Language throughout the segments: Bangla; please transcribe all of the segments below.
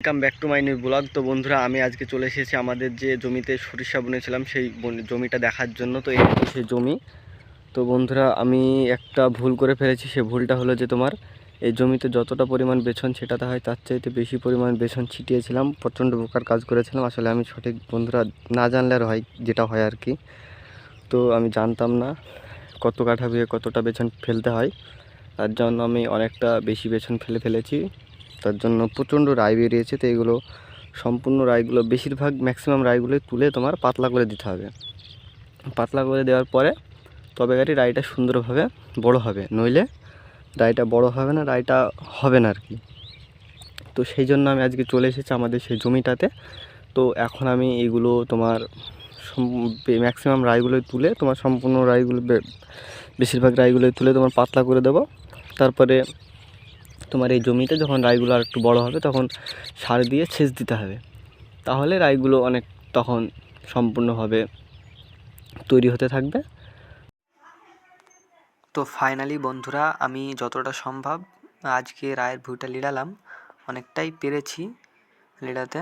Welcome back to my new blog. তো বন্ধুরা, আমি আজকে চলে এসেছি আমাদের যে জমিতে সরিষা বুনেছিলাম সেই জমিটা দেখার জন্য। তো এই হচ্ছে সেই জমি। তো বন্ধুরা, আমি একটা ভুল করে ফেলেছি। সে ভুলটা হলো যে তোমার এই জমিতে যতটা পরিমাণ বেছন ছেটাতে হয় তার চাইতে বেশি পরিমাণ বেছন ছিটিয়েছিলাম। প্রচণ্ড বোকার কাজ করেছিলাম। আসলে আমি সঠিক বন্ধুরা না জানলে আর হয় যেটা হয় আর কি। তো আমি জানতাম না কত কাঠা দিয়ে কতটা বেছন ফেলতে হয়, তার জন্য আমি অনেকটা বেশি বেছন ফেলেছি। তার জন্য প্রচণ্ড রায় বেরিয়েছে। তো এগুলো সম্পূর্ণ রায়গুলো, বেশিরভাগ ম্যাক্সিমাম রায়গুলোই তুলে তোমার পাতলা করে দিতে হবে। পাতলা করে দেওয়ার পরে তবে গাড়ি রায়টা সুন্দরভাবে বড় হবে, নইলে রায়টা বড় হবে না, রায়টা হবে না আর কি। তো সেই জন্য আমি আজকে চলে এসেছি আমাদের সেই জমিটাতে। তো এখন আমি এগুলো তোমার ম্যাক্সিমাম রায়গুলোই তুলে তোমার সম্পূর্ণ রায়গুলো, বেশিরভাগ রায়গুলোই তুলে তোমার পাতলা করে দেবো। তারপরে তোমার এই জমিতে যখন রাইগুলো আর একটু বড় হবে তখন সার দিয়ে সেচ দিতে হবে, তাহলে রাইগুলো অনেক তখন সম্পূর্ণভাবে তৈরি হতে থাকবে। তো ফাইনালি বন্ধুরা, আমি যতটা সম্ভব আজকে রায়ের ভুঁইটা লিড়ালাম, অনেকটাই পেরেছি লিড়াতে।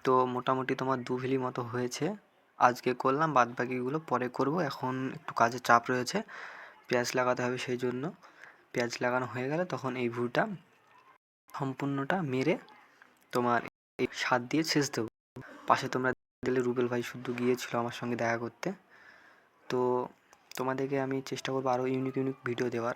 তো মোটামুটি তোমার 2 ভিলি মতো হয়েছে আজকে করলাম, বাদ বাকিগুলো পরে করব। এখন একটু কাজের চাপ রয়েছে, পেঁয়াজ লাগাতে হবে, সেই জন্য পেঁয়াজ লাগানো হয়ে গেলে তখন এই ভুঁইটা সম্পূর্ণটা মেরে তোমার এই সার দিয়ে সেচ দেবো। পাশে তোমরা দিলে রুবেল ভাই শুদ্ধ গিয়েছিল আমার সঙ্গে দেখা করতে। তো তোমাদেরকে আমি চেষ্টা করবো আরও ইউনিক ভিডিও দেওয়ার।